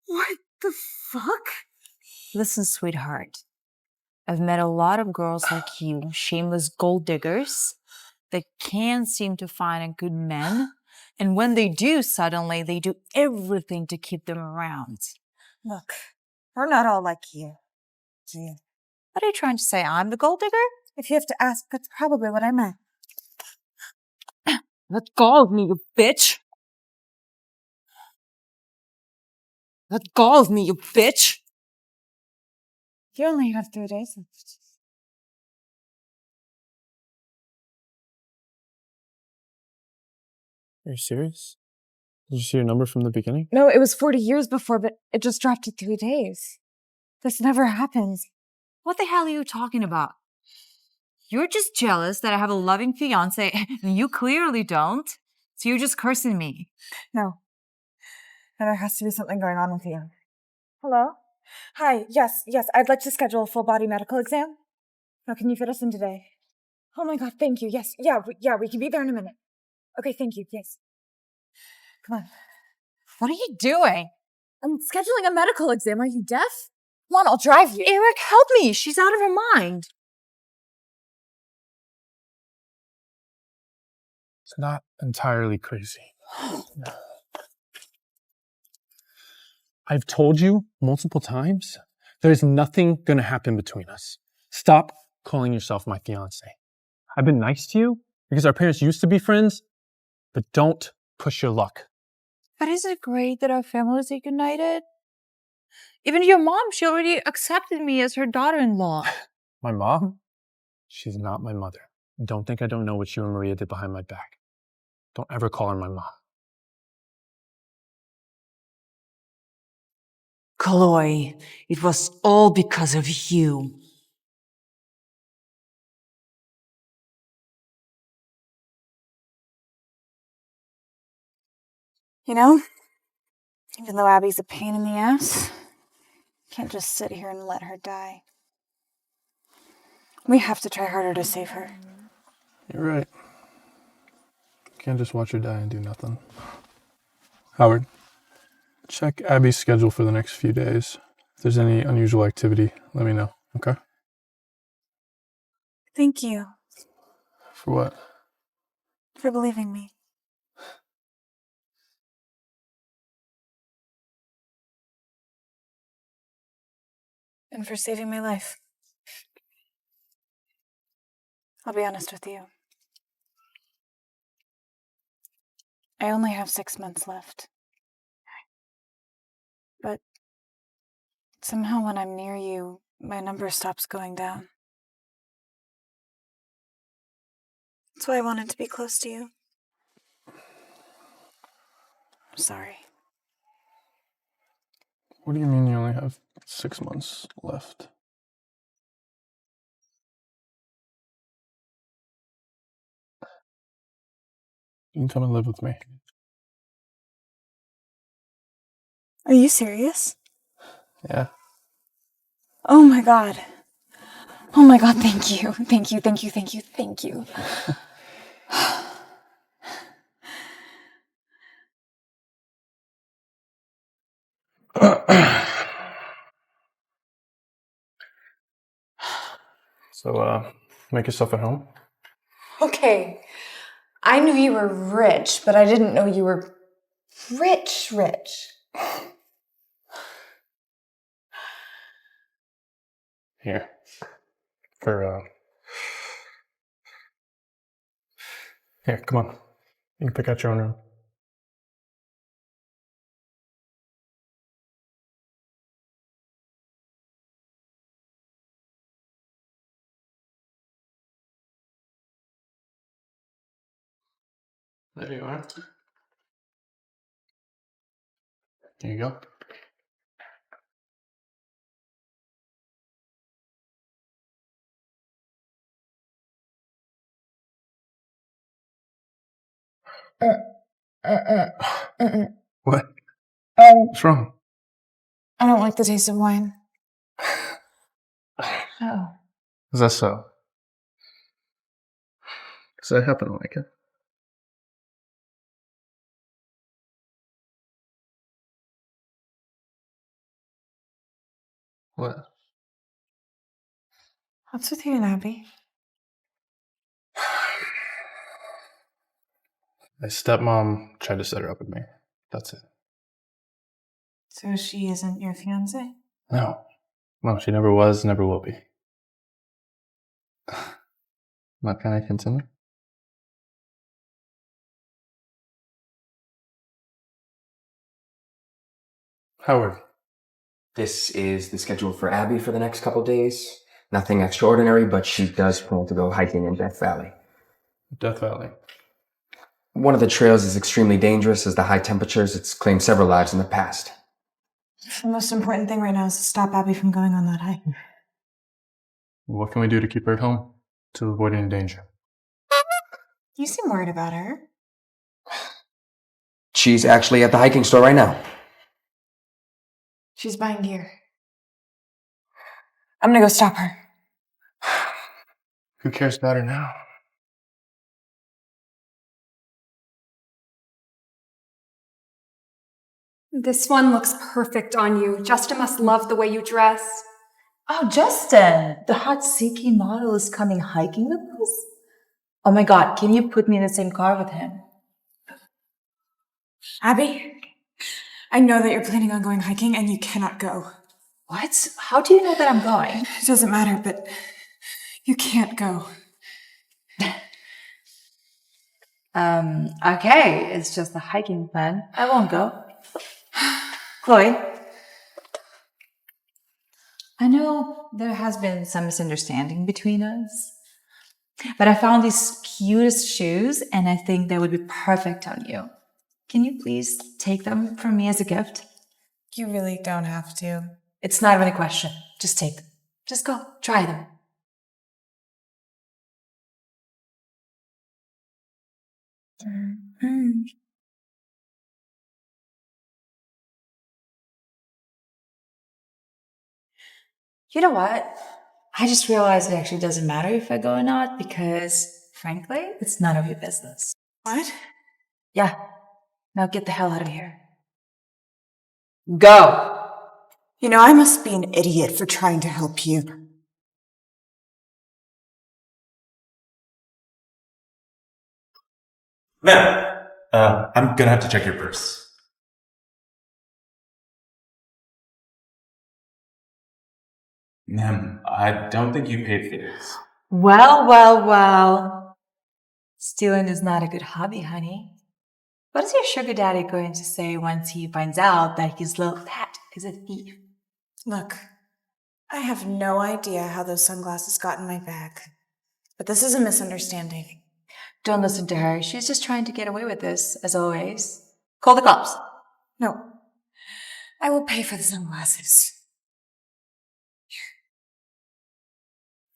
What the fuck? Listen, sweetheart. I've met a lot of girls like you, shameless gold diggers, that can't seem to find a good man. And when they do, suddenly they do everything to keep them around. Look, we're not all like you. Gee. What are you trying to say? I'm the gold digger? If you have to ask, that's probably what I meant. Let go of me, you bitch! Let go of me, you bitch! You only have 3 days left. Are you serious? Did you see your number from the beginning? No, it was 40 years before, but it just dropped to 3 days. This never happens. What the hell are you talking about? You're just jealous that I have a loving fiance, and you clearly don't. So you're just cursing me. No. There has to be something going on with you. Hello? Hi, yes, I'd like to schedule a full-body medical exam. Now, can you fit us in today? Oh my god, thank you, yes, we can be there in a minute. Okay, thank you, yes. Come on. What are you doing? I'm scheduling a medical exam, are you deaf? Come on, I'll drive you. Eric, help me! She's out of her mind. It's not entirely crazy. I've told you multiple times, there's nothing gonna happen between us. Stop calling yourself my fiance. I've been nice to you because our parents used to be friends, but don't push your luck. But isn't it great that our families are united? Even your mom, she already accepted me as her daughter-in-law. My mom? She's not my mother. Don't think I don't know what you and Maria did behind my back. Don't ever call her my mom. Chloe, it was all because of you. You know, even though Abby's a pain in the ass, can't just sit here and let her die. We have to try harder to save her. You're right. Can't just watch her die and do nothing. Howard, check Abby's schedule for the next few days. If there's any unusual activity, let me know, okay? Thank you For what? for believing me. And for saving my life. I'll be honest with you. I only have 6 months left. But somehow when I'm near you, my number stops going down. That's why I wanted to be close to you. I'm sorry. What do you mean you only have 6 months left? You can come and live with me. Are you serious? Yeah. Oh my god. Oh my god, thank you. Thank you, thank you, thank you, thank you. So, make yourself at home. Okay. I knew you were rich, but I didn't know you were rich. Here. For, Here, come on. You can pick out your own room. There you are. Here you go. What? What's wrong? I don't like the taste of wine. Oh. Is that so? Because I happen to like it. What? What's with you and Abby? My stepmom tried to set her up with me. That's it. So she isn't your fiance? No. No, she never was, never will be. What, can I continue? Howard. This is the schedule for Abby for the next couple days. Nothing extraordinary, but she does plan to go hiking in Death Valley. Death Valley. One of the trails is extremely dangerous as the high temperatures. It's claimed several lives in the past. The most important thing right now is to stop Abby from going on that hike. What can we do to keep her at home? To avoid any danger? You seem worried about her. She's actually at the hiking store right now. She's buying gear. I'm gonna go stop her. Who cares about her now? This one looks perfect on you. Justin must love the way you dress. Oh, Justin, the hot Siki model is coming hiking with us? Oh my god, can you put me in the same car with him? Abby, I know that you're planning on going hiking and you cannot go. What? How do you know that I'm going? It doesn't matter, but you can't go. Okay, it's just a hiking plan. I won't go. Chloe, I know there has been some misunderstanding between us, but I found these cutest shoes and I think they would be perfect on you. Can you please take them from me as a gift? You really don't have to. It's not even a question. Just take them. Just go. Try them. You know what? I just realized it actually doesn't matter if I go or not because, frankly, it's none of your business. What? Yeah. Now get the hell out of here. Go! You know, I must be an idiot for trying to help you. Ma'am, I'm gonna have to check your purse. Ma'am, I don't think you paid for this. Well. Stealing is not a good hobby, honey. What is your sugar daddy going to say once he finds out that his little pet is a thief? Look, I have no idea how those sunglasses got in my bag. But this is a misunderstanding. Don't listen to her. She's just trying to get away with this, as always. Call the cops. No. I will pay for the sunglasses.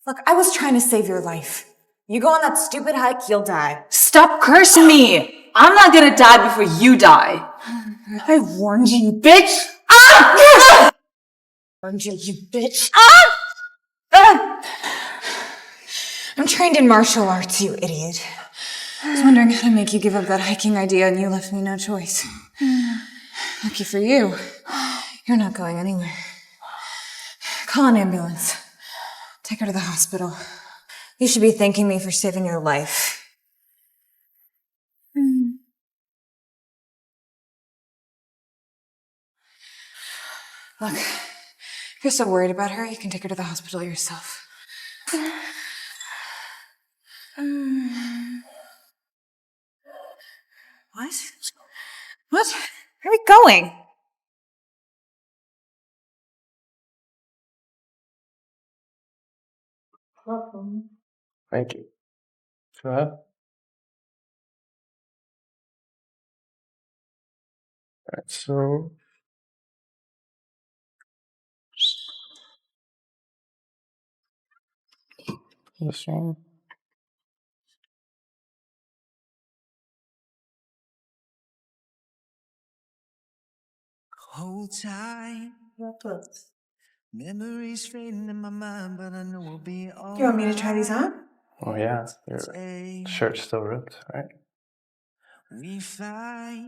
Look, I was trying to save your life. You go on that stupid hike, you'll die. Stop cursing me! I'm not gonna die before you die. I warned you, Bitch! I warned you, you bitch. I'm trained in martial arts, you idiot. I was wondering how to make you give up that hiking idea and you left me no choice. Lucky for you, you're not going anywhere. Call an ambulance. Take her to the hospital. You should be thanking me for saving your life. Look, if you're so worried about her, you can take her to the hospital yourself. What? What? Where are we going? Thank you. Go ahead. Alright, so this one. Hold tight. Memories fading in my mind, but I know we'll be all You want me to try these on? Oh yeah, your shirt's still ripped, right? We fight.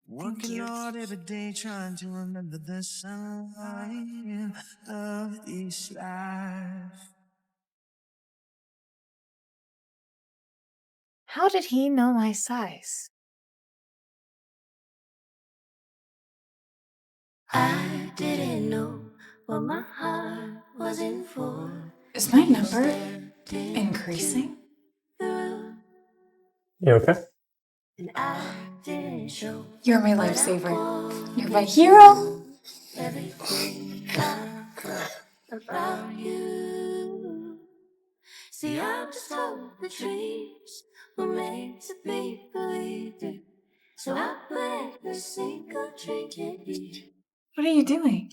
Working hard every day trying to remember the sign of this life. How did he know my size? I didn't know what my heart was in for. Is my number increasing? You okay? And I didn't show You're my lifesaver. You're my hero. everything I felt about you. See, I'm just told the dreams were made to be believed in. So I put a single drink in each. What are you doing?